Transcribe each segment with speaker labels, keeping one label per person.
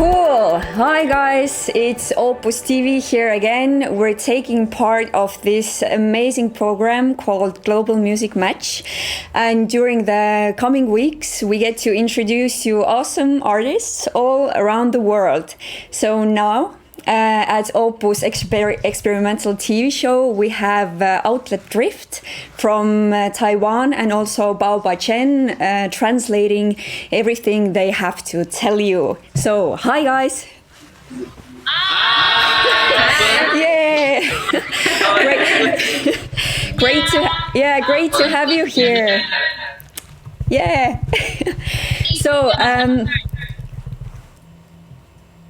Speaker 1: Cool. Hi guys, it's OOPUS TV here again. We're taking part of this amazing program called Global Music Match. And during the coming weeks, we get to introduce you awesome artists all around the world. So now, at OOPUS Experimental TV Show, we have Outlet Drift from Taiwan and also Bao Chen translating everything they have to tell you. So, hi guys!
Speaker 2: Hi.
Speaker 1: Yeah! great to have you here. Yeah. So,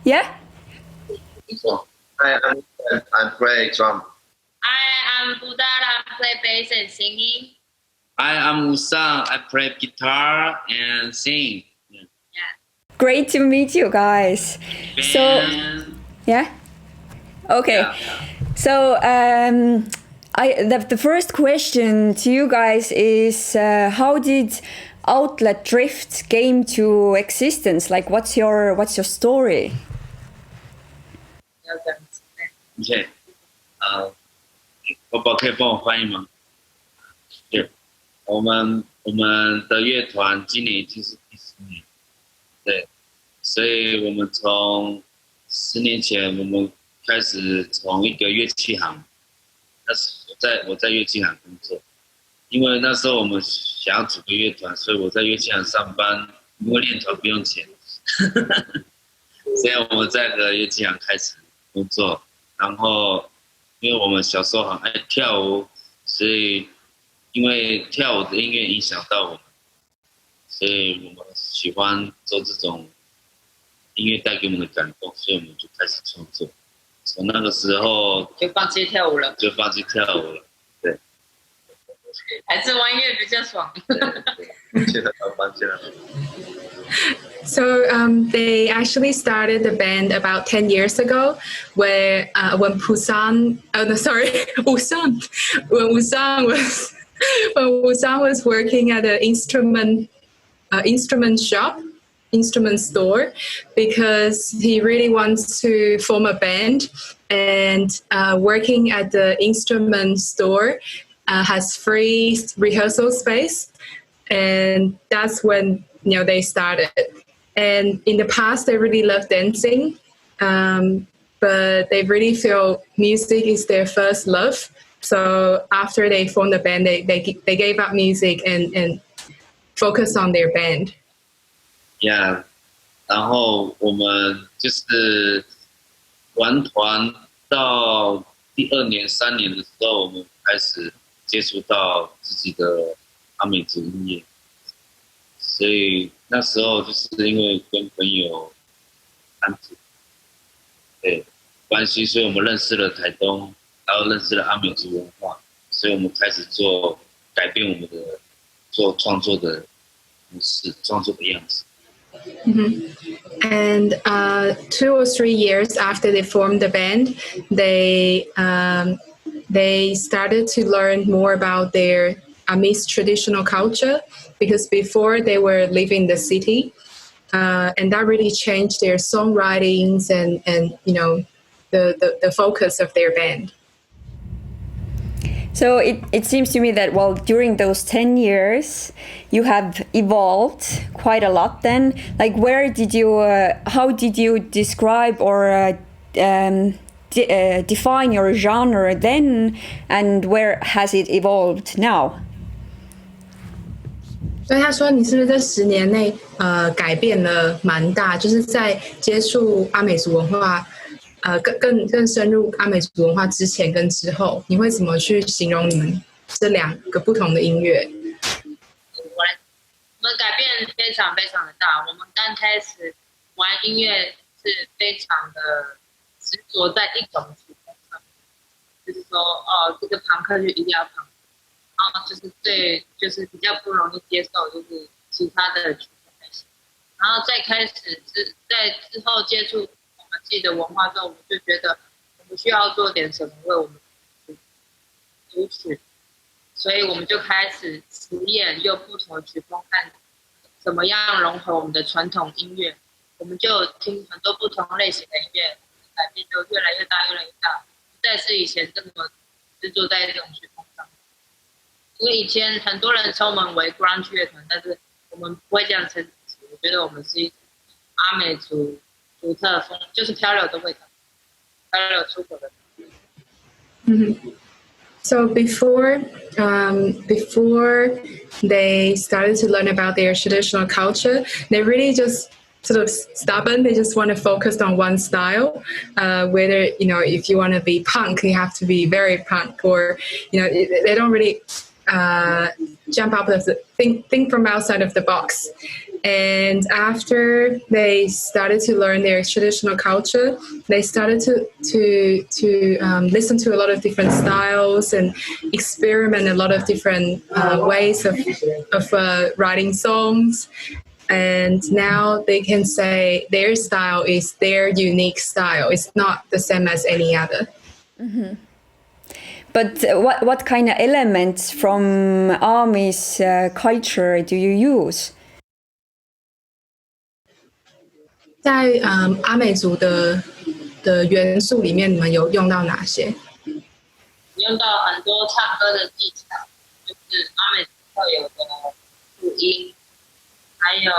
Speaker 1: yeah.
Speaker 3: Hi, I'm play drum.
Speaker 2: I'm Buddha. I play bass and singing.
Speaker 4: Hi, I'm Usang. I play guitar and sing.
Speaker 2: Yeah.
Speaker 1: Great to meet you guys. So, yeah? Okay.
Speaker 4: Yeah.
Speaker 1: So, the first question to you guys is, how did Outlet Drift came to existence? Like, what's your story?
Speaker 4: OK，宝宝可以帮我翻译吗？对，我们的乐团今年已经是第10年，对，所以我们从10年前我们开始从一个乐器行，那时我在乐器行工作，因为那时候我们想要组个乐团，所以我在乐器行上班，因为练团不用钱，所以我们在个乐器行开始工作。然后，因为我们小时候很爱跳舞，所以因为跳舞的音乐影响到我们，所以我们喜欢做这种音乐带给我们的感动，所以我们就开始创作。从那个时候
Speaker 2: 就放弃跳舞了，
Speaker 4: 对，
Speaker 2: 还是玩音乐比较爽。
Speaker 3: 放弃了。
Speaker 5: So they actually started the band about 10 years ago, when Usang was working at an instrument store, because he really wants to form a band, and working at the instrument store has free rehearsal space, and that's when they started. And in the past, they really loved dancing, but they really feel music is their first love. So after they formed the band, they gave up music and focused on their band.
Speaker 4: Yeah， 然后我们就是玩团到第2年、3年的时候，我们开始接触到自己的阿美族音乐。所以那时候就是因为跟朋友安子对关系，所以我们认识了台东，然后认识了阿美族文化，所以我们开始改变我们的创作的模式、创作的样子。
Speaker 5: And 2 or 3 years after they formed the band, they started to learn more about their Amis traditional culture, because before they were living in the city, and that really changed their songwritings and the focus of their band.
Speaker 1: So it seems to me that, well, during those 10 years, you have evolved quite a lot then. Like, how did you describe or define your genre then, and where has it evolved now?
Speaker 5: 所以他说，你是不是这10年内改变了蛮大？就是在接触阿美族文化，更深入阿美族文化之前跟之后，你会怎么去形容你们这2个不同的音乐？
Speaker 2: 我们改变非常非常的大。我们刚开始玩音乐是非常的执着在一种曲风上，就是说，这个朋克就一定要朋克。然后就是比较不容易接受，就是其他的曲风类型。然后再开始在之后接触我们自己的文化之后，我们就觉得我们需要做点什么为我们族群，所以我们就开始实验用不同的曲风看怎么样融合我们的传统音乐，我们就听很多不同类型的音乐，改变就越来越大，越来越大，不再是以前这么执着在这种曲风上。因为以前很多人称我们为 grunge 乐团，但是我们不会这样称自己。我觉得我们是一阿美族独特风，就是漂流的味道，漂流出口的。
Speaker 5: So before they started to learn about their traditional culture, they really just sort of stubborn. They just want to focus on one style. Whether if you want to be punk, you have to be very punk, or they don't really jump up with think from outside of the box. And after they started to learn their traditional culture, they started to listen to a lot of different styles and experiment a lot of different ways of writing songs. And now they can say their style is their unique style. It's not the same as any other.
Speaker 1: Mm-hmm. But what kind of elements from Amish culture do you use?
Speaker 5: 在阿美族的元素里面，你们有用到哪些？
Speaker 2: 用到很多唱歌的技巧，就是阿美族特有的录音，还有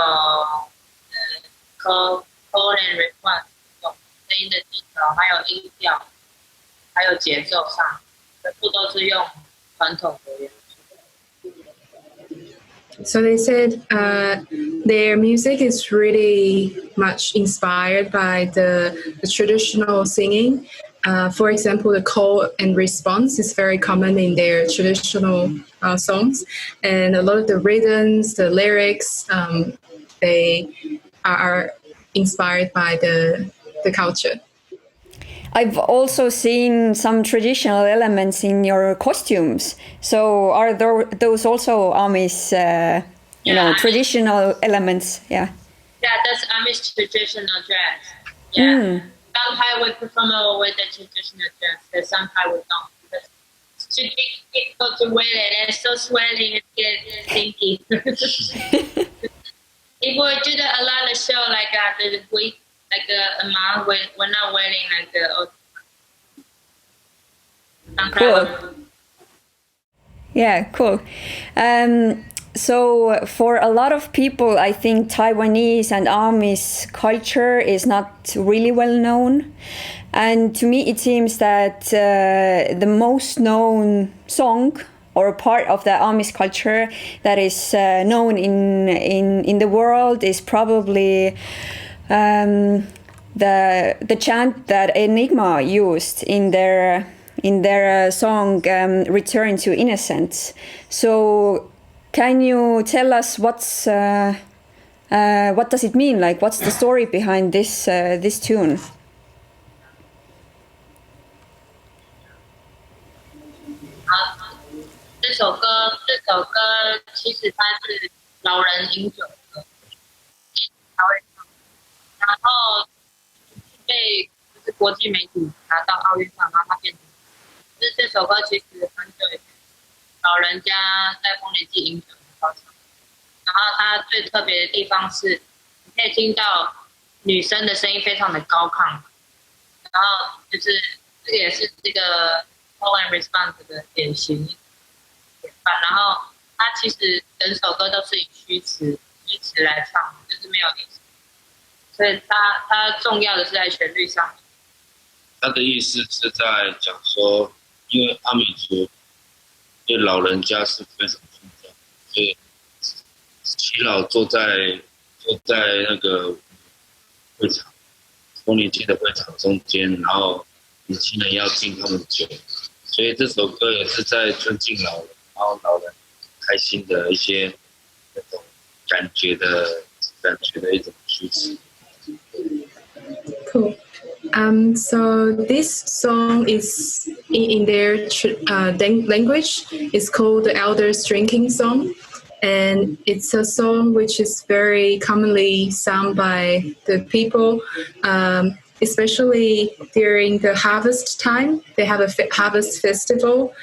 Speaker 2: call and response 这种声音的技巧，还有音调，还有节奏上，全部都是用传统的元素。
Speaker 5: So they said their music is really much inspired by the traditional singing. For example, the call and response is very common in their traditional songs. And a lot of the rhythms, the lyrics, they are inspired by the culture.
Speaker 1: I've also seen some traditional elements in your costumes. So are those also Amish, traditional elements? Yeah.
Speaker 2: Yeah, that's Amish traditional dress. Yeah. Sometimes we perform with the traditional dress, but sometimes we don't. Because it's too difficult to wear it. It's so sweaty and get stinky. If we do a lot of show like the week, like a month, we're not wearing like the
Speaker 1: cool. Yeah, cool. So for a lot of people, I think Taiwanese and Amish culture is not really well known. And to me, it seems that the most known song or part of the Amish culture that is known in the world is probably the chant that Enigma used in their song "Return to Innocence." So, can you tell us what does it mean? Like, what's the story behind this tune?
Speaker 2: 这首歌其实它是老人饮酒的，他会唱，然后被就是国际媒体拿到奥运上，然后它变成，就是这首歌其实很久以前，老人家在丰年祭饮酒的时候唱，然后它最特别的地方是，你可以听到女生的声音非常的高亢，然后就是这个也是这个 call and response 的典型。然后他其实整首歌都是以虚词来唱，就是没有意思，所以他重要的是在旋律上。
Speaker 4: 他的意思是在讲说，因为阿美族对老人家是非常尊重，所以耆老坐在那个会场，丰年祭的会场中间，然后年轻人要敬他们酒，所以这首歌也是在尊敬老人。然后老人开心的一些那种感觉的一种虚词。
Speaker 5: Cool. So this song is in their language. It's called the Elders Drinking Song, and it's a song which is very commonly sung by the people. Especially during the harvest time, they have a harvest festival.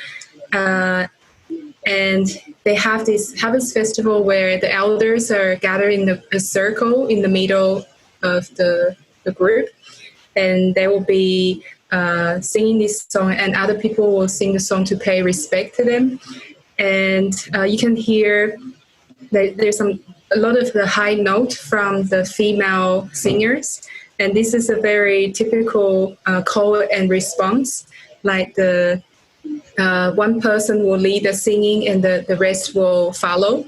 Speaker 5: And they have this harvest festival where the elders are gathered in a circle in the middle of the group, and they will be singing this song, and other people will sing the song to pay respect to them. And you can hear there's a lot of the high note from the female singers, and this is a very typical call and response. Like the one person will lead the singing, and the rest will follow.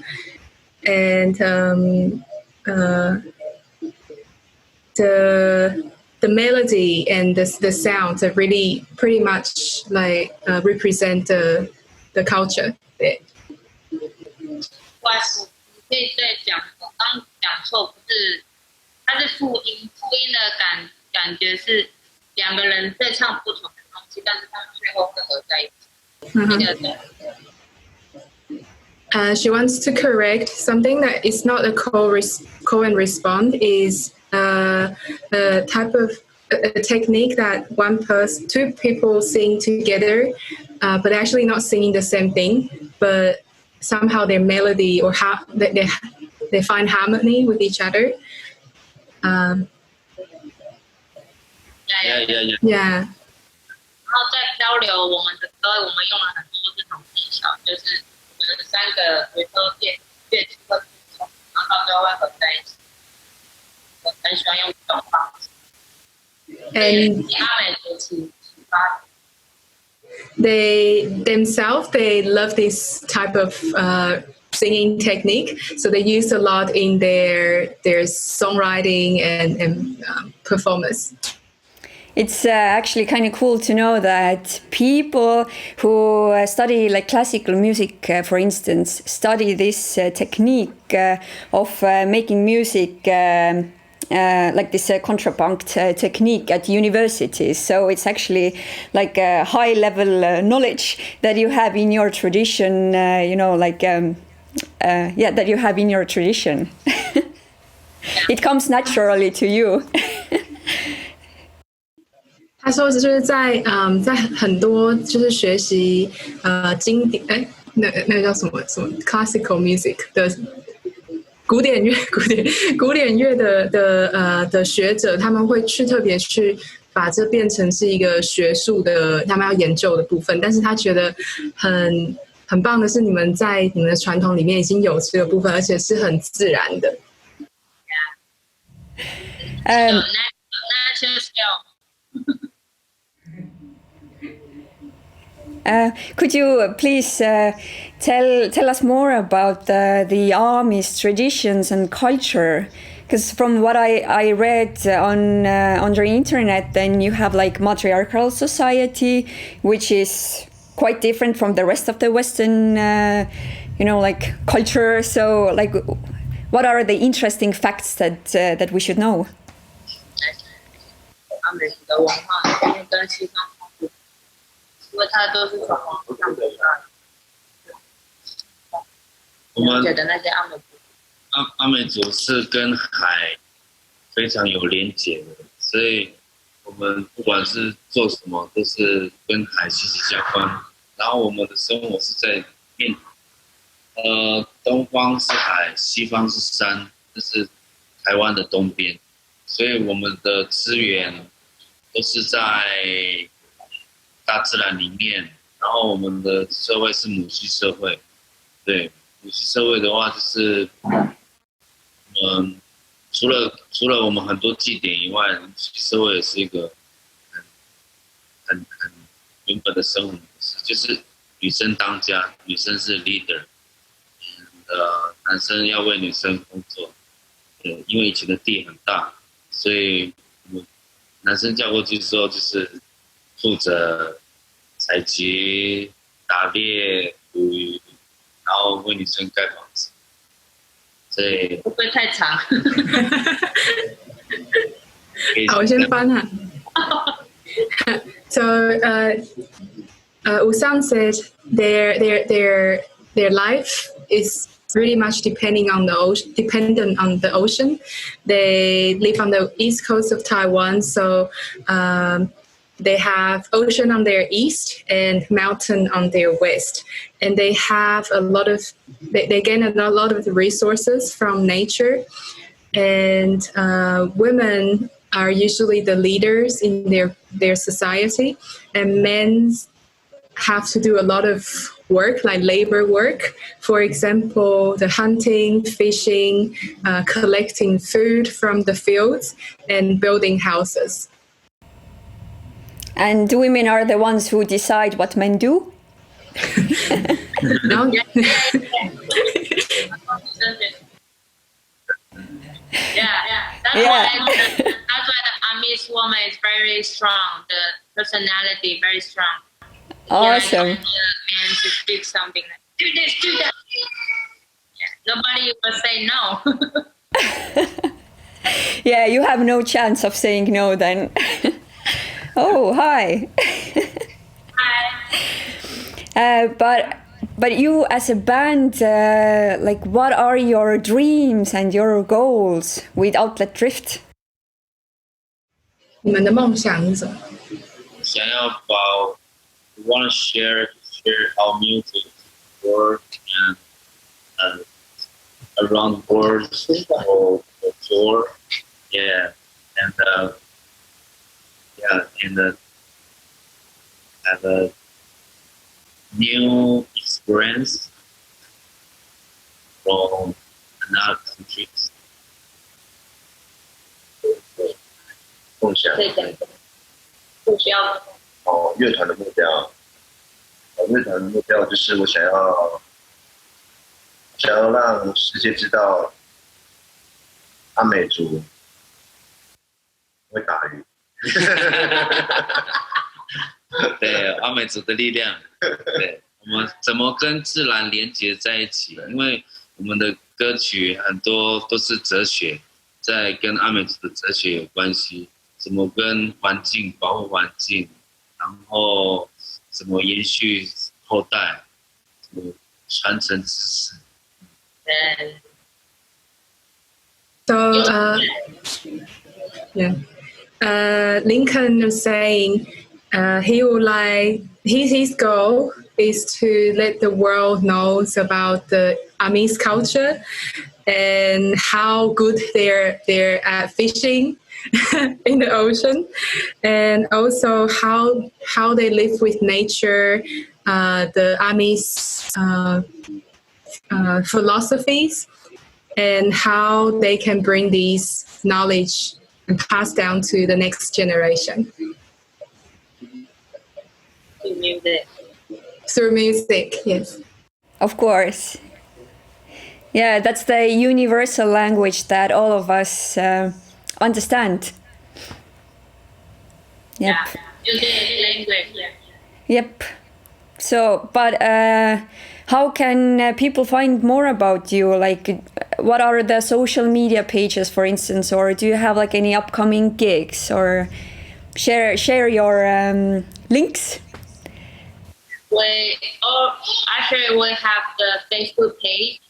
Speaker 5: And the melody and the sounds are really pretty much like represent the culture there.
Speaker 2: 不好意思，你可以再讲，我刚讲错，不是，它是复音，复音的感觉是两个人在唱不同的东西，但是他们最后会合在一起。
Speaker 5: She wants to correct something that is not a call and respond, is a type of a technique that two people sing together, but actually not singing the same thing, but somehow their melody or how they find harmony with each other. Yeah.
Speaker 2: 然后在漂流我们的歌，我们用了很多这种技巧，就是我们3个回收乐器会补充，然后到最后会合在一起。我很喜欢用这种方式。
Speaker 5: And
Speaker 2: 阿美族启发。
Speaker 5: They themselves, they love this type of singing technique, so they use a lot in their songwriting and performance.
Speaker 1: It's actually kind of cool to know that people who study like classical music, for instance, study this technique of making music like this contrapunct technique at universities. So it's actually like a high level knowledge that you have in your tradition, that you have in your tradition. It comes naturally to you.
Speaker 5: 他说就是在很多就是学习经典那个叫什么 classical music 的古典乐的学者，他们会特别去把这变成是一个学术的他们要研究的部分，但是他觉得很棒的是你们在你们的传统里面已经有这个部分，而且是很自然的。
Speaker 1: Could you please tell us more about the army's traditions and culture? Because from what I read on the internet, then you have like matriarchal society, which is quite different from the rest of the Western, like culture. So, like, what are the interesting facts that we should know?
Speaker 2: 因为它都是从网络上得到的。
Speaker 4: 我们
Speaker 2: 觉得那些
Speaker 4: 阿美族是跟海非常有连结的，所以我们不管是做什么都是跟海息息相关。然后我们的生活是在东方是海，西方是山，这是台湾的东边，所以我们的资源都是在大自然里面，然后我们的社会是母系社会，对，母系社会的话就是，除了我们很多祭典以外，母系社会也是一个很原本的生活模式，就是女生当家，女生是 leader， 男生要为女生工作，因为以前的地很大，所以男生嫁过去之后就是负责采集、打猎、捕鱼，然后为女生盖房子。所以
Speaker 2: 会不会太长？
Speaker 5: 好，我先翻哈。So, Usam said their life is really much dependent on the ocean. They live on the east coast of Taiwan, so they have ocean on their east and mountain on their west, and they have they gain a lot of the resources from nature. and women are usually the leaders in their society, and men have to do a lot of work, like labor work. For example, the hunting, fishing, collecting food from the fields, and building houses.
Speaker 1: And women are the ones who decide what men do?
Speaker 5: No?
Speaker 2: That's why the Amis woman is very strong. The personality very strong.
Speaker 1: Awesome.
Speaker 2: Yeah, man to speak something like, do this, do that. Yeah, nobody will say no.
Speaker 1: Yeah, you have no chance of saying no then. Oh, hi.
Speaker 2: Hi.
Speaker 1: But you as a band, like what are your dreams and your goals with Outlet Drift?
Speaker 5: 你们的梦想是什么？
Speaker 4: 想要把 we want to share our music world and around the world for tour, yeah, and have a new experience from another countries.
Speaker 3: 梦想
Speaker 2: 对的，不需要。
Speaker 3: 乐团的目标，乐团的目标就是我想要让世界知道阿美族会打鱼。
Speaker 4: 对，阿美族的力量，对，我们怎么跟自然连接在一起？因为我们的歌曲很多都是哲学，在跟阿美族的哲学有关系，怎么跟环境保护环境，然后怎么延续后代，怎么传承知识。
Speaker 5: So, Lincoln was saying he would like his goal is to let the world knows about the Amis culture and how good they're at fishing in the ocean, and also how they live with nature, the Amis philosophies, and how they can bring these knowledge and pass down to the next generation. Through music, yes.
Speaker 1: Of course. Yeah, that's the universal language that all of us understand. Yep.
Speaker 2: Yeah, music language. Yeah.
Speaker 1: Yep. So, but how can people find more about you? Like, what are the social media pages, for instance, or do you have like any upcoming gigs, or share your links?
Speaker 2: We have the Facebook page,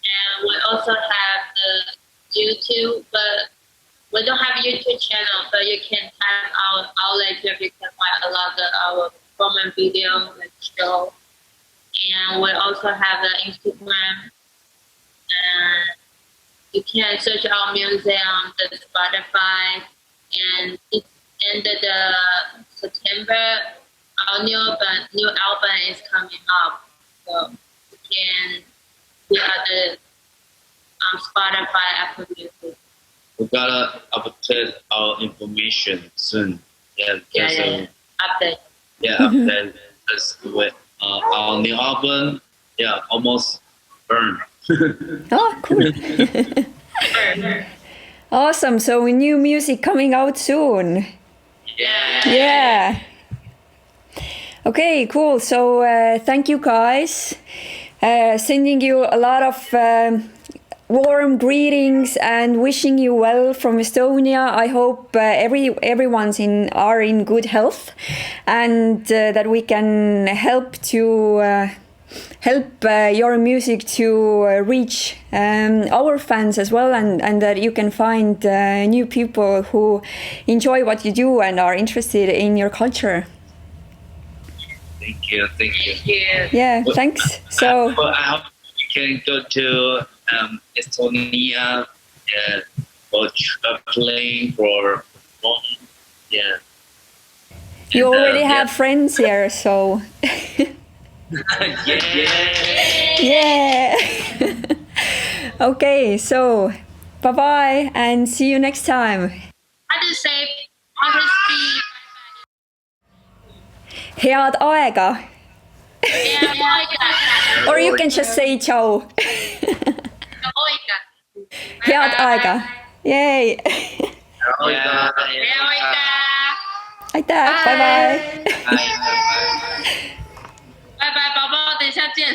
Speaker 2: and we also have the YouTube, but we don't have YouTube channel, but you can type our outlet here, you can find a lot of our performance video and show. And we also have the Instagram, and you can search our music on the Spotify, and it's ended September. Our new album is coming up, so you can hear the Spotify, Apple Music.
Speaker 4: We gotta update our information soon. Yeah.
Speaker 2: Update.
Speaker 4: Yeah, update. Our new album, almost burned.
Speaker 1: Oh, cool. Awesome. So new music coming out soon. Yeah. Okay, cool. So thank you guys. Sending you a lot of warm greetings and wishing you well from Estonia. I hope everyone's are in good health, and that we can help your music to reach our fans as well, and that you can find new people who enjoy what you do and are interested in your culture.
Speaker 4: Thank you.
Speaker 1: Yeah, thanks. So
Speaker 4: I hope we can go to Estonia Yeah, for traveling, for performing. Yeah.
Speaker 1: You
Speaker 4: And,
Speaker 1: already
Speaker 4: yeah.
Speaker 1: have friends here, so
Speaker 4: Yeah.
Speaker 1: yeah. Okay, so bye bye and see you next time.
Speaker 2: How to say, how to speak.
Speaker 1: Head aega.
Speaker 2: Yeah,
Speaker 1: Or you can just say ciao.
Speaker 2: oika.
Speaker 1: Head aega. Yay.
Speaker 4: Yeah.
Speaker 2: Yeah, oika.
Speaker 1: Aitäh, bye bye.
Speaker 2: Bye bye, 宝宝，等一下见。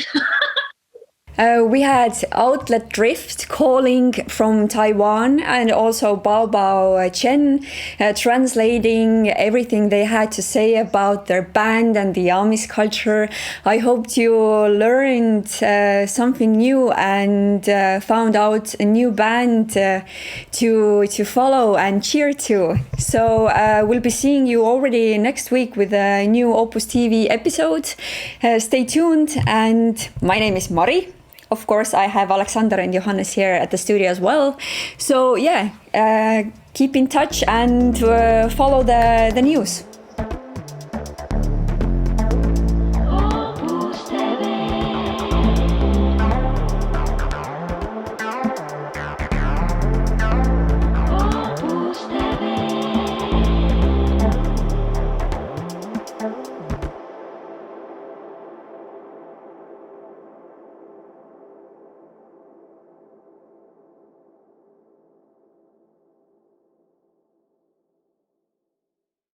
Speaker 1: We had Outlet Drift calling from Taiwan and also Bao Bao Chen translating everything they had to say about their band and the Amis culture. I hoped you learned something new and found out a new band to follow and cheer to. So we'll be seeing you already next week with a new Opus TV episode. Stay tuned, and my name is Mari. Of course, I have Aleksander and Johannes here at the studio as well. So yeah, keep in touch and follow the news.